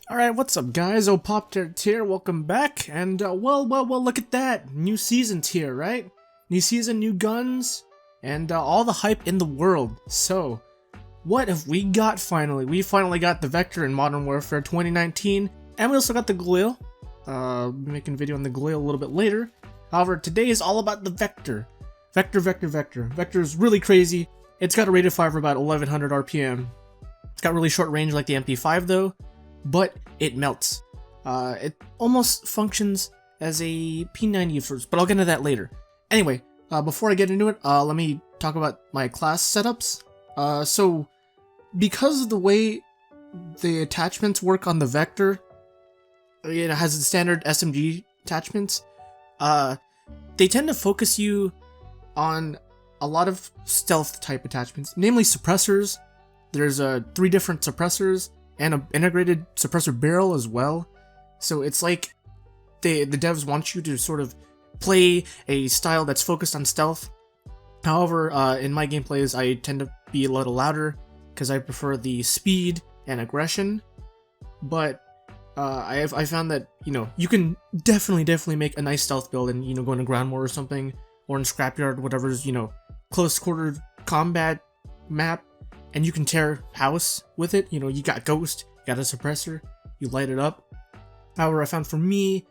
Alright, what's up guys? OVERPOWERED here, welcome back, and well, look at that! New season's here, right? New season, new guns, and all the hype in the world. So, what have we got finally? We finally got the Vector in Modern Warfare 2019, and we also got the Galil. I'll be making a video on the Galil a little bit later. However, today is all about the Vector. Vector. Vector is really crazy. It's got a rate of fire of about 1100 RPM. It's got really short range like the MP5 though, but it melts. It almost functions as a P90 of sorts, but I'll get into that later. Anyway, before I get into it, let me talk about my class setups. So, because of the way the attachments work on the Vector, it has the standard SMG attachments, they tend to focus you on a lot of stealth type attachments, namely suppressors. There's 3 different suppressors and an integrated suppressor barrel as well. So it's like the devs want you to sort of play a style that's focused on stealth. However, in my gameplays, I tend to be a little louder because I prefer the speed and aggression. But I found that, you know, you can definitely make a nice stealth build and, you know, go into ground war or something, or in scrapyard, whatever's, you know, close quarter combat map, and you can tear house with it. You know, you got ghost, you got a suppressor, you light it up. However, I found for me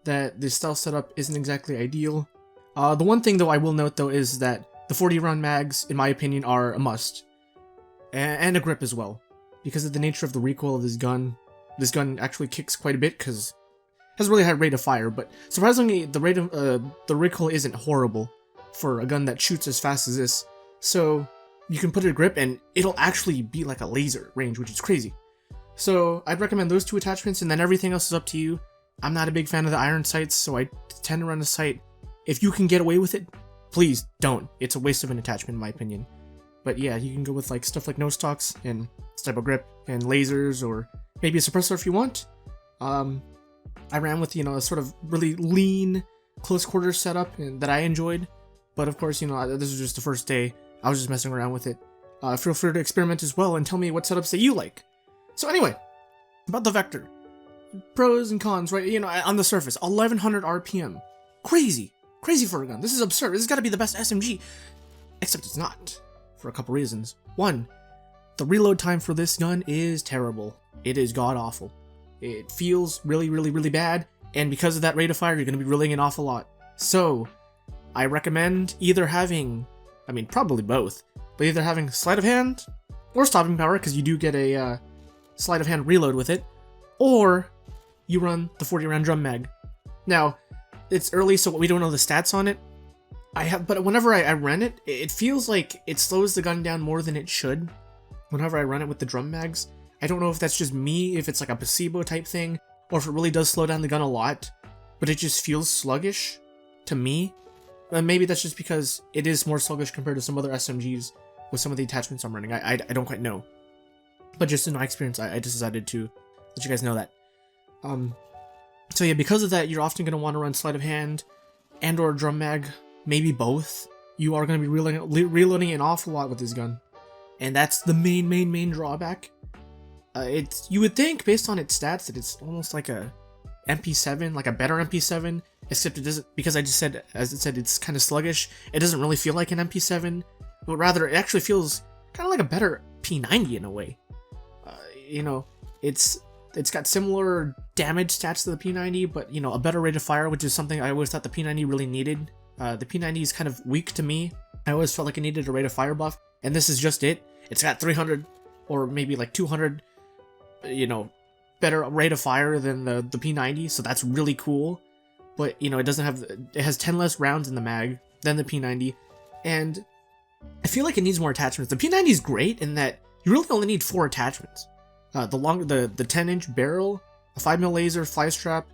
that the stealth setup isn't exactly ideal. The one thing though I will note though is that the 40 round mags, in my opinion, are a must. And a grip as well. Because of the nature of the recoil of this gun actually kicks quite a bit because it has a really high rate of fire, but surprisingly the rate of the recoil isn't horrible for a gun that shoots as fast as this. So you can put a grip and it'll actually be like a laser range, which is crazy. So I'd recommend those 2 attachments, and then everything else is up to you. I'm not a big fan of the iron sights, so I tend to run a sight. If you can get away with it, please don't. It's a waste of an attachment in my opinion. But yeah, you can go with like stuff like no stocks and this type of grip and lasers, or maybe a suppressor if you want. I ran with, you know, a sort of really lean close quarter setup that I enjoyed. But of course, you know, this was just the first day. I was just messing around with it. Feel free to experiment as well and tell me what setups that you like. So anyway, about the Vector. Pros and cons, right? You know, on the surface, 1100 RPM. Crazy for a gun. This is absurd. This has got to be the best SMG. Except it's not, for a couple reasons. One, the reload time for this gun is terrible. It is god-awful. It feels really bad, and because of that rate of fire, you're going to be reeling an awful lot. So, I recommend either having, I mean, probably both, but either having sleight of hand or stopping power, because you do get a sleight of hand reload with it, or you run the 40 round drum mag. Now, it's early, so we don't know the stats on it. But whenever I run it, it feels like it slows the gun down more than it should. Whenever I run it with the drum mags, I don't know if that's just me, if it's like a placebo type thing, or if it really does slow down the gun a lot, but it just feels sluggish to me. Maybe that's just because it is more sluggish compared to some other SMGs with some of the attachments I'm running. I don't quite know. But just in my experience, I just decided to let you guys know that. So yeah, because of that, you're often going to want to run sleight of hand and or drum mag, maybe both. You are going to be reloading an awful lot with this gun. And that's the main drawback. You would think, based on its stats, that it's almost like a MP7, like a better MP7, except it doesn't, because I just said, as it said, it's kind of sluggish. It doesn't really feel like an MP7, but rather it actually feels kind of like a better P90 in a way. You know, it's got similar damage stats to the P90, but, you know, a better rate of fire, which is something I always thought the P90 really needed. The P90 is kind of weak to me. I always felt like it needed a rate of fire buff, and this is just it. It's got 300 or maybe like 200, you know, better rate of fire than the P90, so that's really cool. But, you know, it has 10 less rounds in the mag than the P90, and I feel like it needs more attachments. The P90 is great in that you really only need 4 attachments. The 10-inch barrel, a 5mm laser, fly strap,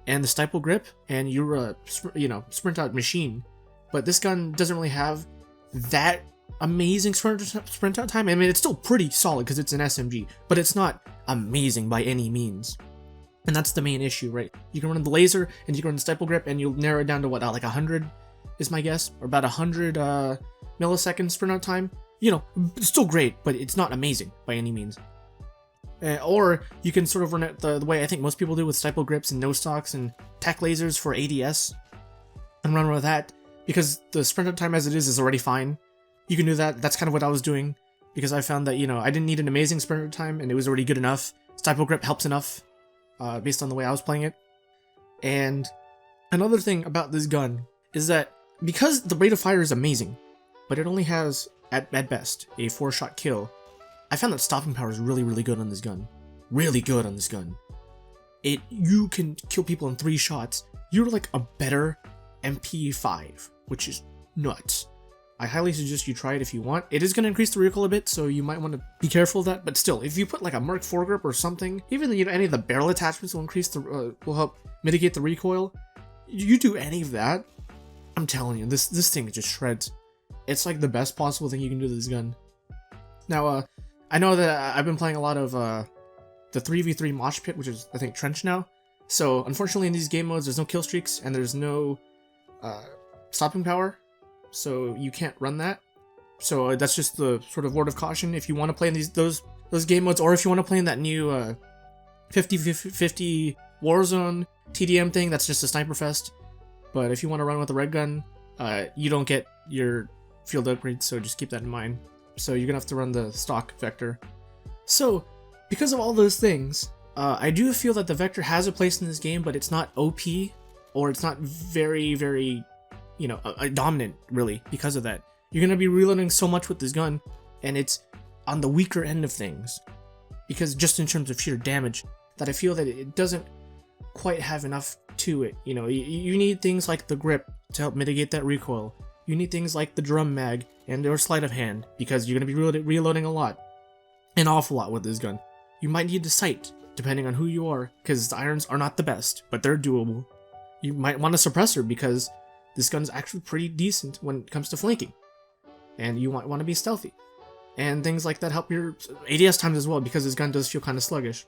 and the stipple grip, and you're a, you know, sprint out machine. But this gun doesn't really have that amazing sprint out time. I mean, it's still pretty solid because it's an SMG, but it's not amazing by any means. And that's the main issue, right? You can run the laser and you can run the stipple grip, and you'll narrow it down to what, like 100 is my guess, or about 100 milliseconds sprint out time. You know, it's still great, but it's not amazing by any means. Or you can sort of run it the way I think most people do with stipple grips and no stocks and tech lasers for ADS, and run with that, because the sprint time as it is already fine. You can do that. That's kind of what I was doing, because I found that, you know, I didn't need an amazing sprint time, and it was already good enough. Stipple grip helps enough, based on the way I was playing it. And another thing about this gun is that because the rate of fire is amazing, but it only has, at best, a 4-shot kill, I found that stopping power is really, really good on this gun. Really good on this gun. You can kill people in 3 shots. You're like a better MP5, which is nuts. I highly suggest you try it if you want. It is going to increase the recoil a bit, so you might want to be careful of that. But still, if you put like a Mark IV grip or something, even any of the barrel attachments will increase will help mitigate the recoil. You do any of that, I'm telling you, this thing just shreds. It's like the best possible thing you can do to this gun. Now, I know that I've been playing a lot of the 3v3 mosh pit, which is, I think, Trench now. So, unfortunately, in these game modes, there's no kill streaks, and there's no stopping power, so you can't run that. So that's just the sort of word of caution if you want to play in those game modes, or if you want to play in that new 50-50 Warzone TDM thing, that's just a sniper fest. But if you want to run with a red gun, you don't get your field upgrades, so just keep that in mind. So you're gonna have to run the stock Vector. So, because of all those things, I do feel that the Vector has a place in this game, but it's not OP, or it's not very, very, you know, dominant, really, because of that. You're gonna be reloading so much with this gun, and it's on the weaker end of things, because just in terms of sheer damage, that I feel that it doesn't quite have enough to it. You know, you need things like the grip to help mitigate that recoil. You need things like the drum mag and or sleight of hand, because you're going to be reloading a lot. An awful lot with this gun. You might need the sight, depending on who you are, because the irons are not the best, but they're doable. You might want a suppressor, because this gun's actually pretty decent when it comes to flanking. And you might want to be stealthy. And things like that help your ADS times as well, because this gun does feel kind of sluggish.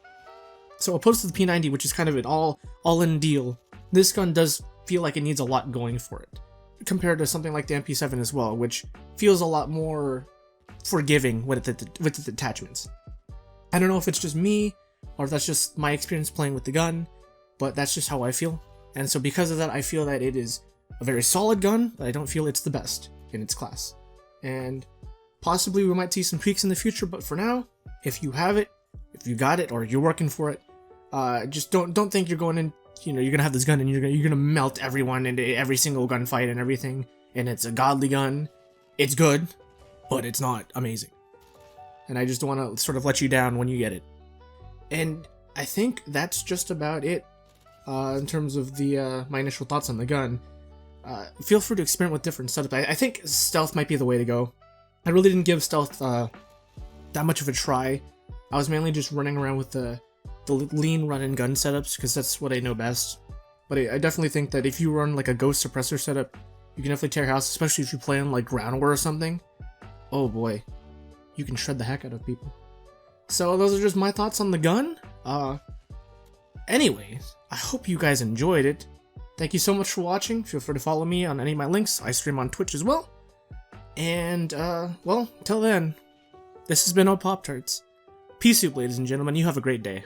So opposed to the P90, which is kind of an all-in deal, this gun does feel like it needs a lot going for it, compared to something like the MP7 as well, which feels a lot more forgiving with its attachments. I don't know if it's just me, or if that's just my experience playing with the gun, but that's just how I feel. And so because of that, I feel that it is a very solid gun, but I don't feel it's the best in its class. And possibly we might see some tweaks in the future, but for now, if you have it, if you got it, or you're working for it, just don't think you're going in, you know, you're gonna have this gun and you're gonna melt everyone into every single gunfight and everything, and it's a godly gun. It's good, but it's not amazing. And I just don't want to sort of let you down when you get it. And I think that's just about it in terms of the my initial thoughts on the gun. Feel free to experiment with different setups. I think stealth might be the way to go. I really didn't give stealth that much of a try. I was mainly just running around with the lean run and gun setups, because that's what I know best. But I definitely think that if you run like a ghost suppressor setup, you can definitely tear house, especially if you play on like ground war or something. Oh boy, you can shred the heck out of people. So those are just my thoughts on the gun. Anyways, I hope you guys enjoyed it. Thank you so much for watching. Feel free to follow me on any of my links. I stream on Twitch as well. And, well, till then, this has been Pop Tarts. Peace out, ladies and gentlemen. You have a great day.